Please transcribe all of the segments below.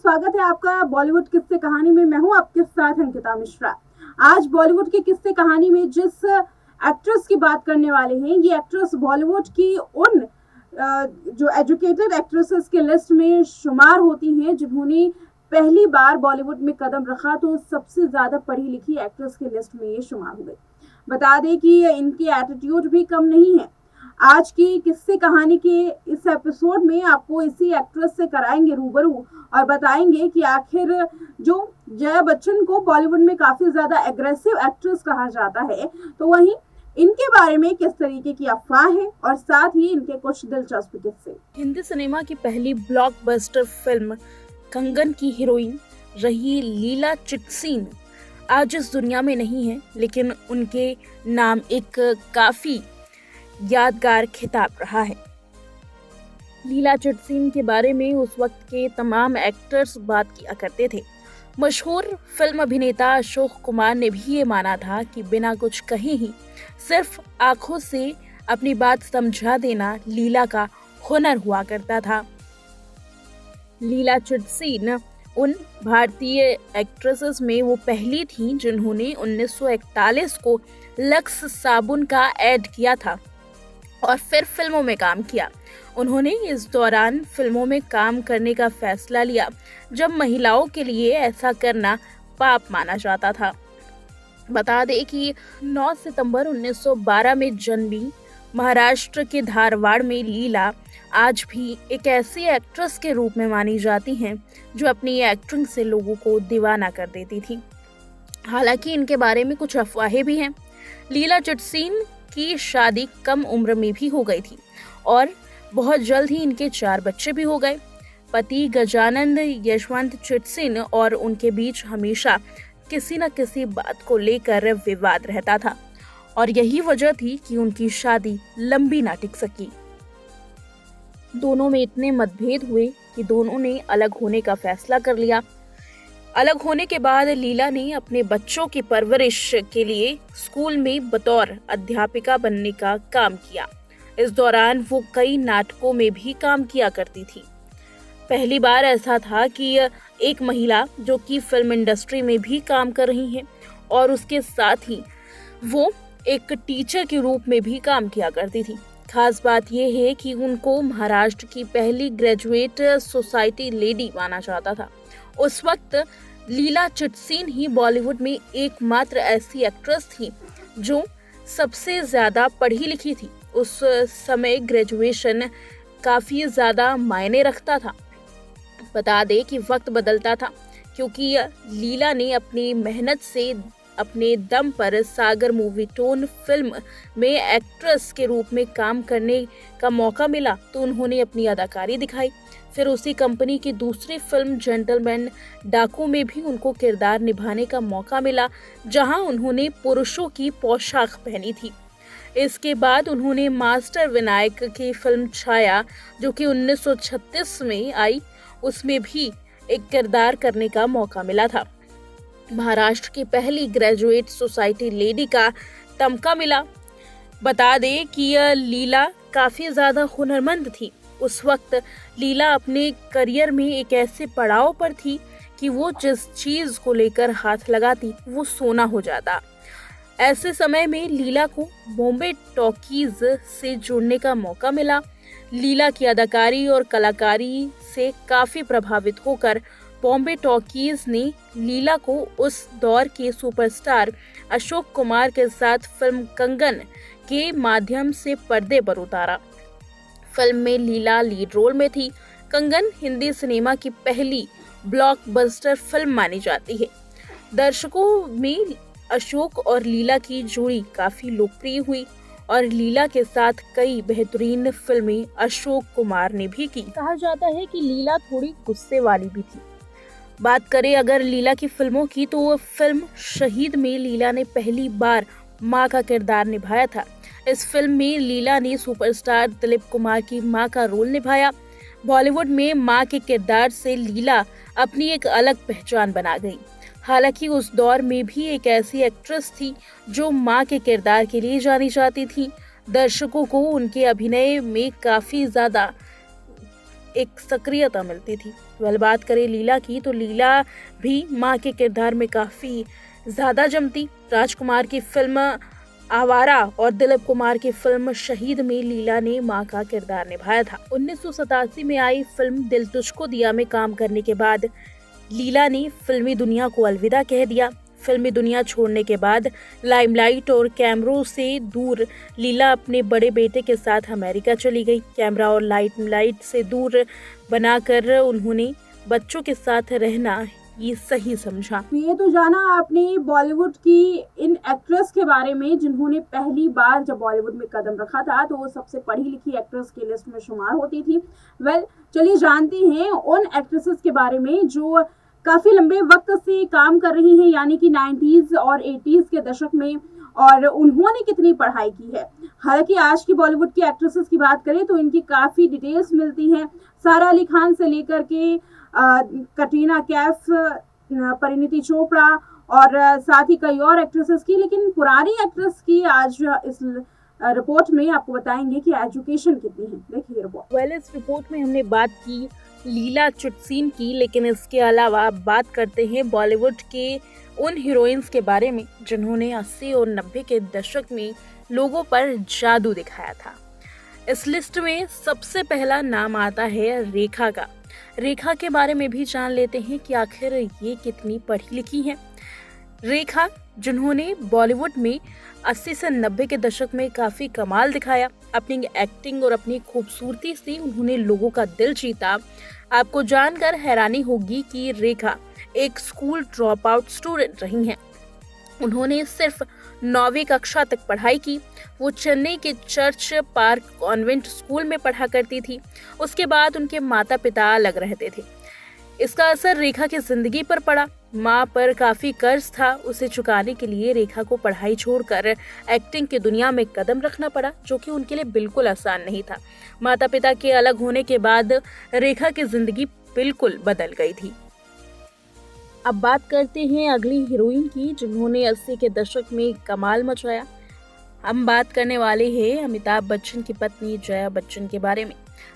स्वागत है आपका बॉलीवुड किस्से कहानी में। मैं हूं आपके साथ अंकिता मिश्रा। आज बॉलीवुड की किस्से कहानी में जिस एक्ट्रेस की बात करने वाले हैं, ये एक्ट्रेस बॉलीवुड की उन जो एजुकेटेड एक्ट्रेसेस के लिस्ट में शुमार होती हैं जिन्होंने पहली बार बॉलीवुड में कदम रखा, तो सबसे ज्यादा पढ़ी लिखी एक्ट्रेस के लिस्ट में ये शुमार हो गई। बता दें कि इनकी एटीट्यूड भी कम नहीं है। आज की किस्से कहानी के इस एपिसोड में आपको इसी एक्ट्रेस से कराएंगे रूबरू और बताएंगे कि आखिर जो जया बच्चन को बॉलीवुड में काफी ज्यादा एग्रेसिव एक्ट्रेस कहा जाता है, तो वहीं इनके बारे में किस तरीके की अफवाह है और साथ ही इनके कुछ दिलचस्प किस्से। हिंदी सिनेमा की पहली ब्लॉकबस्टर फिल्म कंगन की हीरोइन रही लीला चिटसिन आज इस दुनिया में नहीं है, लेकिन उनके नाम एक काफी यादगार खिताब रहा है। लीला चिटसिन के बारे में उस वक्त के तमाम एक्टर्स बात किया करते थे। मशहूर फिल्म अभिनेता अशोक कुमार ने भी ये माना था कि बिना कुछ कहे ही सिर्फ आंखों से अपनी बात समझा देना लीला का हुनर हुआ करता था। लीला चिटसिन उन भारतीय एक्ट्रेसेस में वो पहली थी जिन्होंने 1941 को लक्स साबुन का ऐड किया था और फिर फिल्मों में काम किया। उन्होंने इस दौरान फिल्मों में काम करने का फैसला लिया जब महिलाओं के लिए ऐसा करना पाप माना जाता था। बता दें कि 9 सितंबर 1912 में जन्मी महाराष्ट्र के धारवाड़ में लीला आज भी एक ऐसी एक्ट्रेस के रूप में मानी जाती हैं जो अपनी एक्टिंग से लोगों को दीवाना कर देती थी। हालांकि इनके बारे में कुछ अफवाहें भी हैं। लीला चिटसिन की शादी कम उम्र में भी हो गई थी और बहुत जल्द ही इनके 4 बच्चे भी हो गए। पति गजानंद यशवंत चिटसिन और उनके बीच हमेशा किसी न किसी बात को लेकर विवाद रहता था और यही वजह थी कि उनकी शादी लंबी ना टिक सकी। दोनों में इतने मतभेद हुए कि दोनों ने अलग होने का फैसला कर लिया। अलग होने के बाद लीला ने अपने बच्चों की परवरिश के लिए स्कूल में बतौर अध्यापिका बनने का काम किया। इस दौरान वो कई नाटकों में भी काम किया करती थी। पहली बार ऐसा था कि एक महिला जो कि फिल्म इंडस्ट्री में भी काम कर रही है और उसके साथ ही वो एक टीचर के रूप में भी काम किया करती थी। खास बात यह है कि उनको महाराष्ट्र की पहली ग्रेजुएट सोसाइटी लेडी माना जाता था। उस वक्त लीला चिटसिन ही बॉलीवुड में एकमात्र ऐसी एक्ट्रेस थी जो सबसे ज्यादा पढ़ी लिखी थी। उस समय ग्रेजुएशन काफी ज्यादा मायने रखता था। बता दें कि वक्त बदलता था क्योंकि लीला ने अपनी मेहनत से अपने दम पर सागर मूवी टोन फिल्म में एक्ट्रेस के रूप में काम करने का मौका मिला तो उन्होंने अपनी अदाकारी दिखाई। फिर उसी कंपनी की दूसरी फिल्म जेंटलमैन डाकू में भी उनको किरदार निभाने का मौका मिला, जहां उन्होंने पुरुषों की पोशाक पहनी थी। इसके बाद उन्होंने मास्टर विनायक की फिल्म छाया जो कि 1936 में आई, उसमें भी एक किरदार करने का मौका मिला था। महाराष्ट्र की पहली ग्रेजुएट सोसाइटी लेडी का तमगा मिला। बता दें कि यह लीला काफी ज्यादा हुनरमंद थी। उस वक्त लीला अपने करियर में एक ऐसे पड़ाव पर थी कि वो जिस चीज को लेकर हाथ लगाती वो सोना हो जाता। ऐसे समय में लीला को बॉम्बे टॉकीज से जुड़ने का मौका मिला। लीला की अदाकारी और कलाकारी से काफी प्रभावित होकर बॉम्बे टॉकीज ने लीला को उस दौर के सुपरस्टार अशोक कुमार के साथ फिल्म कंगन के माध्यम से पर्दे पर उतारा। फिल्म में लीला लीड रोल में थी। कंगन हिंदी सिनेमा की पहली ब्लॉकबस्टर फिल्म मानी जाती है। दर्शकों में अशोक और लीला की जोड़ी काफी लोकप्रिय हुई और लीला के साथ कई बेहतरीन फिल्में अशोक कुमार ने भी की। कहा जाता है कि लीला थोड़ी गुस्से वाली भी थी। बात करें अगर लीला की फिल्मों की, तो वो फिल्म शहीद में लीला ने पहली बार मां का किरदार निभाया था। इस फिल्म में लीला ने सुपरस्टार दिलीप कुमार की मां का रोल निभाया। बॉलीवुड में मां के किरदार से लीला अपनी एक अलग पहचान बना गई। हालांकि उस दौर में भी एक ऐसी एक्ट्रेस थी जो मां के किरदार के लिए जानी जाती थी। दर्शकों को उनके अभिनय में काफी ज्यादा एक सक्रियता मिलती थी। बात करें लीला की तो लीला भी माँ के किरदार में काफ़ी ज़्यादा जमती। राजकुमार की फिल्म आवारा और दिलीप कुमार की फिल्म शहीद में लीला ने मां का किरदार निभाया था। 1987 में आई फिल्म दिल तुझको दिया में काम करने के बाद लीला ने फिल्मी दुनिया को अलविदा कह दिया। फिल्मी दुनिया छोड़ने के बाद लाइमलाइट और कैमरों से दूर लीला अपने बड़े बेटे के साथ अमेरिका चली गई। कैमरा और लाइमलाइट से दूर बनाकर उन्होंने बच्चों के साथ रहना ये सही समझा। ये तो जाना आपने बॉलीवुड की इन एक्ट्रेस के बारे में जिन्होंने पहली बार जब बॉलीवुड में कदम रखा था तो वो सबसे पढ़ी लिखी एक्ट्रेस की लिस्ट में शुमार होती थी। चलिए जानते हैं उन एक्ट्रेसेस के बारे में जो काफी लंबे वक्त से काम कर रही हैं, यानी कि 90s और 80s के दशक में, और उन्होंने कितनी पढ़ाई की है। हालांकि आज की बॉलीवुड की एक्ट्रेसेस की बात करें तो इनकी काफी डिटेल्स मिलती हैं, सारा अली खान से लेकर के कटरीना कैफ, परिणीति चोपड़ा और साथ ही कई और एक्ट्रेसेस की। लेकिन पुरानी एक्ट्रेस की आज इस रिपोर्ट में आपको बताएंगे कि एजुकेशन कितनी है। देखिए रिपोर्ट। इस रिपोर्ट में हमने बात की लीला चिटसिन की, लेकिन इसके अलावा बात करते हैं बॉलीवुड के उन हीरोइंस के बारे में जिन्होंने 80 और 90 के दशक में लोगों पर जादू दिखाया था। इस लिस्ट में सबसे पहला नाम आता है रेखा का। रेखा के बारे में भी जान लेते हैं कि आखिर ये कितनी पढ़ी लिखी हैं। रेखा जिन्होंने बॉलीवुड में 80 से 90 के दशक में काफी कमाल दिखाया। अपनी एक्टिंग और अपनी खूबसूरती से उन्होंने लोगों का दिल जीता। आपको जानकर हैरानी होगी कि रेखा एक स्कूल ड्रॉप आउट स्टूडेंट रही हैं। उन्होंने सिर्फ 9वीं कक्षा तक पढ़ाई की। वो चेन्नई के चर्च पार्क कॉन्वेंट स्कूल में पढ़ा करती थी। उसके बाद उनके माता पिता अलग रहते थे। इसका असर रेखा की जिंदगी पर पड़ा। माँ पर काफी कर्ज था, उसे चुकाने के लिए रेखा को पढ़ाई छोड़कर एक्टिंग की दुनिया में कदम रखना पड़ा, जो कि उनके लिए बिल्कुल आसान नहीं था। माता पिता के अलग होने के बाद रेखा की जिंदगी बिल्कुल बदल गई थी। अब बात करते हैं अगली हीरोइन की जिन्होंने 80 के दशक में कमाल मचाया। हम बात करने वाले हैं अमिताभ बच्चन की पत्नी जया बच्चन के बारे में।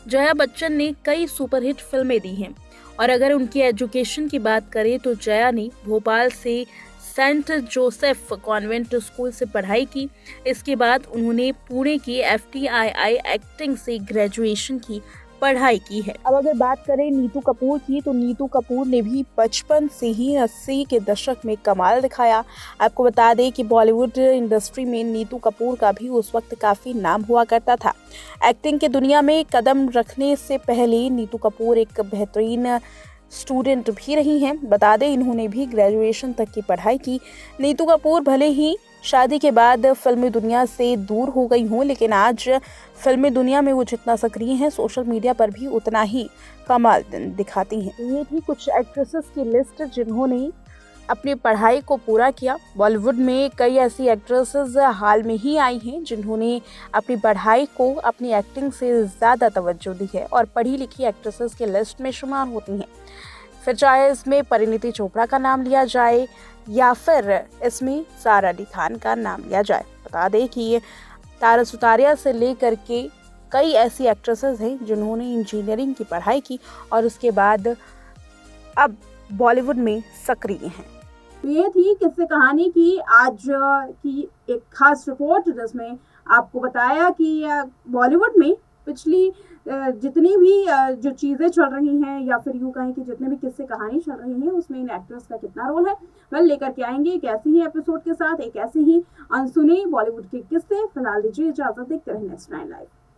जया बच्चन ने कई सुपरहिट फिल्में दी हैं, और अगर उनकी एजुकेशन की बात करें तो जया ने भोपाल से सेंट जोसेफ कॉन्वेंट स्कूल से पढ़ाई की। इसके बाद उन्होंने पुणे की FTII एक्टिंग से ग्रेजुएशन की पढ़ाई की है। अब अगर बात करें नीतू कपूर की तो नीतू कपूर ने भी बचपन से ही 80 के दशक में कमाल दिखाया। आपको बता दें कि बॉलीवुड इंडस्ट्री में नीतू कपूर का भी उस वक्त काफ़ी नाम हुआ करता था। एक्टिंग के दुनिया में कदम रखने से पहले नीतू कपूर एक बेहतरीन स्टूडेंट भी रही हैं। बता दें इन्होंने भी ग्रेजुएशन तक की पढ़ाई की। नीतू कपूर भले ही शादी के बाद फिल्मी दुनिया से दूर हो गई हूँ, लेकिन आज फिल्मी दुनिया में वो जितना सक्रिय हैं, सोशल मीडिया पर भी उतना ही कमाल दिखाती हैं। ये थी कुछ एक्ट्रेसेस की लिस्ट जिन्होंने अपनी पढ़ाई को पूरा किया। बॉलीवुड में कई ऐसी एक्ट्रेसेस हाल में ही आई हैं जिन्होंने अपनी पढ़ाई को अपनी एक्टिंग से ज़्यादा तवज्जो दी है और पढ़ी लिखी एक्ट्रेसेस की लिस्ट में शुमार होती हैं। फिर चाहे इसमें परिणीति चोपड़ा का नाम लिया जाए या फिर इसमें सारा अली खान का नाम लिया जाए। बता दें कि ये तारा सुतारिया से लेकर के कई ऐसी एक्ट्रेसेस हैं जिन्होंने इंजीनियरिंग की पढ़ाई की और उसके बाद अब बॉलीवुड में सक्रिय हैं। ये थी किस्से कहानी की आज की एक खास रिपोर्ट जिसमें आपको बताया कि बॉलीवुड में पिछली जितनी भी जो चीज़ें चल रही हैं या फिर यूँ कहें कि जितने भी किस्से कहानी चल रही हैं उसमें इन एक्ट्रेस का कितना रोल है। लेकर के आएंगे एक ऐसे ही एपिसोड के साथ, एक ऐसे ही अनसुने बॉलीवुड के किस्से। फिलहाल दीजिए इजाज़त, देखते रहें नेक्स्ट 9 लाइव।